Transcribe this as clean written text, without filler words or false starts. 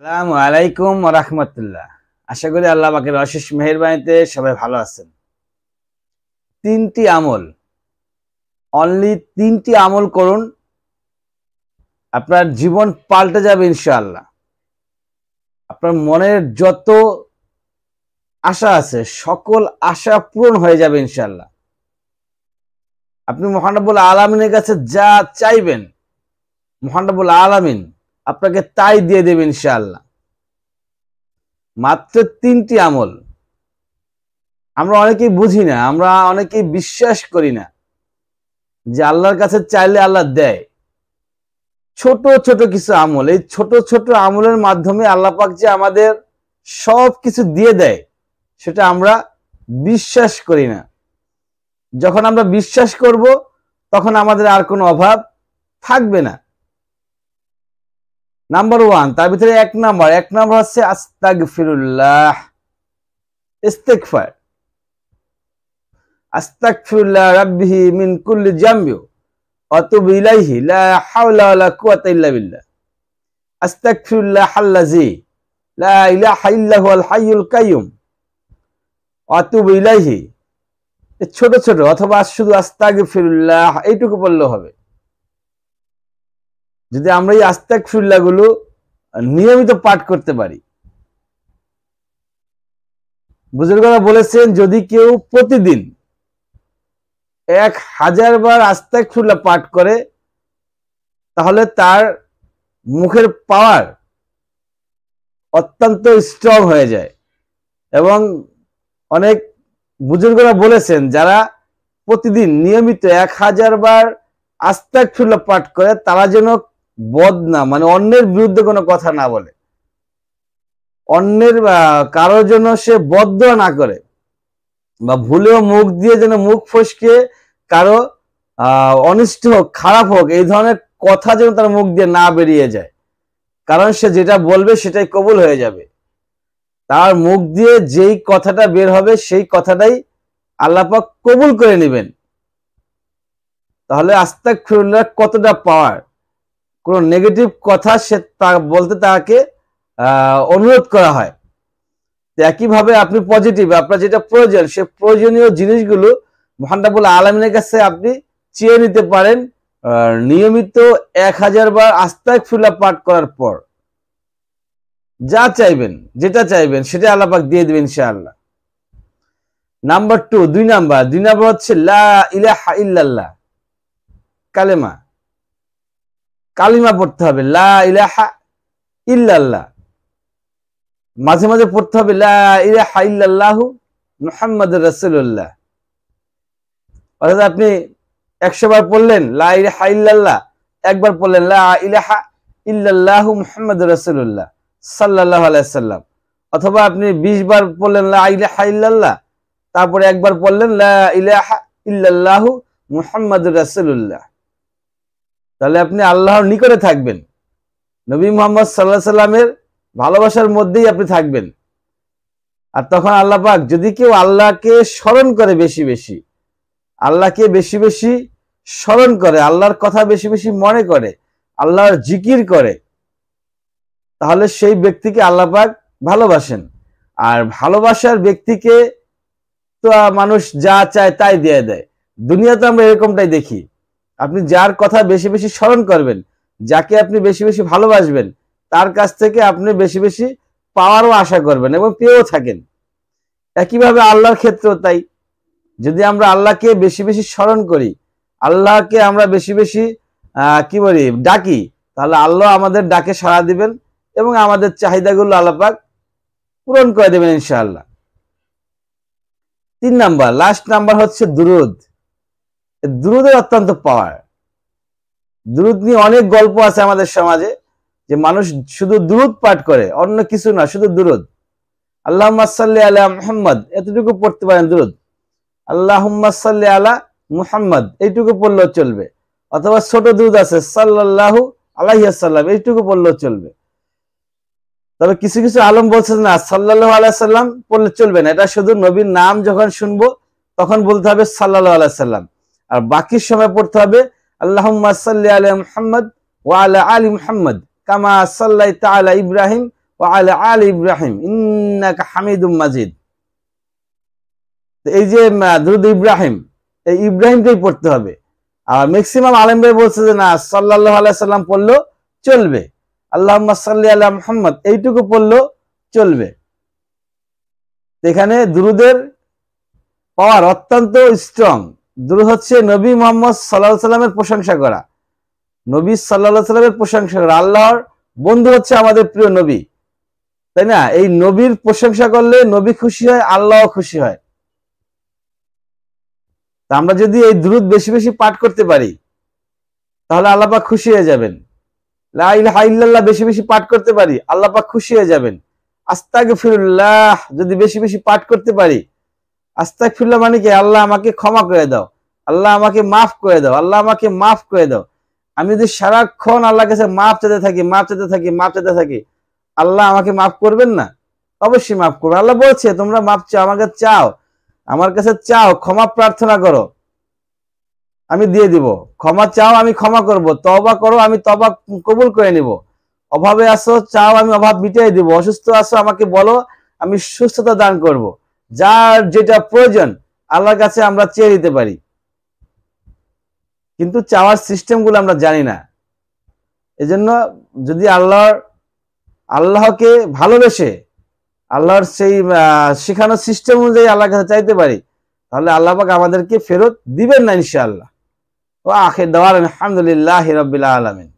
আসসালামু আলাইকুম ওয়া রাহমাতুল্লাহ। আশা করি আল্লাহ পাকের অশেষ মেহেরবানিতে সবাই ভালো আছেন। তিনটি আমল, অনলি তিনটি আমল করুন, আপনার জীবন পাল্টে যাবে ইনশাআল্লাহ। আপনার মনের যত আশা আছে সকল আশা পূরণ হয়ে যাবে ইনশাআল্লাহ। আপনি মহান রব্বুল আলামিনের কাছে যা চাইবেন, মহান রব্বুল আলামিন আপনাকে তাই দিয়ে দেবে ইনশাআল্লাহ। মাত্র তিনটি আমল। আমরা অনেকেই বুঝি না, আমরা অনেকেই বিশ্বাস করি না যে আল্লাহর কাছে চাইলে আল্লাহ দেয়। ছোট ছোট কিছু আমল, এই ছোট ছোট আমলের মাধ্যমে আল্লাহ পাক যে আমাদের সব কিছু দিয়ে দেয় সেটা আমরা বিশ্বাস করি না। যখন আমরা বিশ্বাস করব তখন আমাদের আর কোনো অভাব থাকবে না। নাম্বার ওয়ান, তার ভিতরে এক নাম্বার হচ্ছে আস্তাগফিরুল্লাহ, ইস্তিগফার। আস্তাগফিরুল্লাহ রাব্বিহি মিন কুল্লি জামবি ওয়া আতুবু ইলাইহি লা হাওলা ওয়ালা কুওয়াতা ইল্লা বিল্লাহ। আস্তাগফিরুল্লাহ আল্লাযী লা ইলাহা ইল্লা হুয়াল হাইয়ুল কাইয়্যুম ওয়া আতুবু ইলাইহি। ছোট ছোট অথবা শুধু আস্তাগফিরুল্লাহ এইটুকু বললেও হবে। যদি আমরা এই আস্তাগফিরুল্লাহ গুলো নিয়মিত পাঠ করতে পারি, বুজুর্গরা বলেছেন যদি কেউ প্রতিদিন 1000 বার আস্তাগফিরুল্লাহ পাঠ করে তাহলে তার মুখের পাওয়ার অত্যন্ত স্ট্রং হয়ে যায়। এবং অনেক বুজুর্গরা বলেছেন যারা প্রতিদিন নিয়মিত 1000 বার আস্তাগফিরুল্লাহ পাঠ করে তারা যেন বদনা মানে অন্যের বিরুদ্ধে কোনো কথা না বলে, অন্যের কারোর জন্য সে বদদোয়া না করে, বা ভুলেও মুখ দিয়ে যেন মুখ ফসকে কারো অনিষ্ট হোক, খারাপ হোক, এই ধরনের কথা যেন তার মুখ দিয়ে না বেরিয়ে যায়। কারণ সে যেটা বলবে সেটাই কবুল হয়ে যাবে। তার মুখ দিয়ে যেই কথাটা বের হবে সেই কথাটাই আল্লাহ পাক কবুল করে নেবেন। তাহলে আস্তাগফিরুল্লাহ কতটা পাওয়ার। কোন নেগেটিভ কথা সে বলতে তাকে অনুরোধ করা হয়। একইভাবে আপনি পজিটিভ, আপনার যেটা প্রয়োজন সে প্রয়োজনীয় জিনিসগুলো মহান রব্বুল আলামিনের কাছে আপনি চেয়ে নিতে পারেন নিয়মিত 1000 বার আস্তাগফিরুল্লাহ পাঠ করার পর। যা চাইবেন, যেটা চাইবেন সেটা আল্লাহ পাক দিয়ে দেবেন ইনশাআল্লাহ। নাম্বার টু, দুই নাম্বার হচ্ছে লা ইলাহা ইল্লাল্লাহ, কালিমা পড়তে হবে। লা ইলাহা ইল্লাল্লাহ মাঝে মাঝে পড়তে হবে লা ইলাহা ইল্লাল্লাহু মুহাম্মাদুর রাসূলুল্লাহ। অর্থাৎ আপনি 100 বার পড়লেন লা ইলাহা ইল্লাল্লাহ, একবার পড়লেন লা ইলাহা ইল্লাল্লাহু মুহাম্মাদুর রাসূলুল্লাহ সাল্লাল্লাহু আলাইহি সাল্লাম। অথবা আপনি 20 বার পড়লেন লা ইলাহা ইল্লাল্লাহ, তারপরে একবার পড়লেন লা ইলাহা ইল্লাল্লাহু মুহাম্মাদুর রাসূলুল্লাহ। তাহলে আপনি আল্লাহর নিকটে থাকবেন, নবী মুহাম্মদ সাল্লাল্লাহু আলাইহি সাল্লামের ভালোবাসার মধ্যেই আপনি থাকবেন। আর তখন আল্লাহ পাক যদি কেউ আল্লাহকে স্মরণ করে বেশি বেশি, আল্লাহকে বেশি বেশি স্মরণ করে, আল্লাহর কথা বেশি বেশি মনে করে, আল্লাহর জিকির করে, তাহলে সেই ব্যক্তিকে আল্লাহ পাক ভালোবাসেন। আর ভালোবাসার ব্যক্তিকে তো মানুষ যা চায় তাই দিয়ে দেয়। দুনিয়াতে আমরা এরকমটাই দেখি। আপনি যার কথা বেশি বেশি স্মরণ করবেন, যাকে আপনি বেশি বেশি ভালোবাসবেন, তার কাছ থেকে আপনি বেশি বেশি পাওয়ারও আশা করবেন এবং পেয়েও থাকেন। একইভাবে আল্লাহর ক্ষেত্রেও তাই। যদি আমরা আল্লাহকে বেশি বেশি স্মরণ করি, আল্লাহকে আমরা বেশি বেশি ডাকি, তাহলে আল্লাহ আমাদের ডাকে সাড়া দিবেন এবং আমাদের চাহিদাগুলো আল্লাহ পাক পূরণ করে দেবেন ইনশাআল্লাহ। 3 নাম্বার, লাস্ট নাম্বার হচ্ছে দুরুদ। দুরুদের অত্যন্ত পাওয়ার। দুরুদ নিয়ে অনেক গল্প আছে আমাদের সমাজে, যে মানুষ শুধু দুরুদ পাঠ করে, অন্য কিছু না, শুধু দুরুদ। আল্লাহুম্মা সাল্লি আলা মুহাম্মদ এতটুকু পড়তে পারেন দুরুদ। আল্লাহুম্মা সাল্লি আলা মুহাম্মদ এইটুকু পড়লেও চলবে। অথবা ছোট দুরুদ আছে সাল্লাল্লাহু আলাইহি ওয়াসাল্লাম, এইটুকু পড়লেও চলবে। তবে কিছু কিছু আলেম বলছেন না, সাল্লাল্লাহু আলাইহি সাল্লাম পড়লে চলবে না, এটা শুধু নবীর নাম যখন শুনবো তখন বলতে হবে সাল্লাল্লাহু আলাইহি সাল্লাম, আর বাকি সময় পড়তে হবে আল্লাহুম্মা সাল্লি আলা মুহাম্মদ ওয়া আলা আলি মুহাম্মদ কামা সাল্লাইতা আলা ইব্রাহিম ওয়া আলা আলি ইব্রাহিম ইন্নাকা হামিদুম মাজিদ। এই যে দুরূদ ইব্রাহিম, এই ইব্রাহিমকেই পড়তে হবে। আর ম্যাক্সিমাম আলেম ভাই বলছে যে না, সাল্লাল্লাহু আলাইহি সাল্লাম পড়লেও চলবে, আল্লাহুম্মা সাল্লি আলা মুহাম্মদ এইটুকু পড়লেও চলবে। এখানে দুরূদের পাওয়ার অত্যন্ত স্ট্রং। দুরূদ হচ্ছে নবী মুহাম্মদ সাল্লাল্লাহু আলাইহি সাল্লামের প্রশংসা করা, নবী সাল্লাল্লাহু আলাইহি সাল্লামের প্রশংসা করা। আল্লাহর বন্ধু হচ্ছে আমাদের প্রিয় নবী, তাই না? এই নবীর প্রশংসা করলে নবী খুশি হয়, আল্লাহও খুশি হয়। তা আমরা যদি এই দুরূদ বেশি বেশি পাঠ করতে পারি তাহলে আল্লাহ পাক খুশি হয়ে যাবেন। লা ইলাহা ইল্লাল্লাহ বেশি বেশি পাঠ করতে পারি, আল্লাহ পাক খুশি হয়ে যাবেন। আস্তাগফিরুল্লাহ যদি বেশি বেশি পাঠ করতে পারি, আস্তাগফিরুল্লাহ মানে কি? আল্লাহ আমাকে ক্ষমা করে দাও, আল্লাহ আমাকে মাফ করে দাও, আল্লাহ আমাকে মাফ করে দাও। আমি যদি সারাক্ষণ আল্লাহর কাছে মাফ চাইতে থাকি, মাফ চাইতে থাকি, মাফ চাইতে থাকি, আল্লাহ আমাকে মাফ করবেন না? অবশ্যই মাফ করবেন। আল্লাহ বলছে তোমরা মাফ চাও, আমাকে চাও, আমার কাছে চাও, ক্ষমা প্রার্থনা করো, আমি দিয়ে দিব। ক্ষমা চাও, আমি ক্ষমা করব। তওবা করো, আমি তওবা কবুল করে নিব। অভাবে আসো, চাও, আমি অভাব মিটিয়ে দিব। অসুস্থ আসো, আমাকে বলো, আমি সুস্থতা দান করব। যার যেটা প্রয়োজন আল্লাহর কাছে আমরা চেয়ে দিতে পারি, কিন্তু চাওয়ার সিস্টেমগুলো আমরা জানি না। এজন্য যদি আল্লাহকে ভালোবেসে আল্লাহর সেই শেখানো সিস্টেম অনুযায়ী আল্লাহর কাছে চাইতে পারি, তাহলে আল্লাহ পাক আমাদেরকে ফেরত দিবেন না ইনশাআল্লাহ। ওয়া আখির দাওয়ানা আলহামদুলিল্লাহি রাব্বিল আলামিন।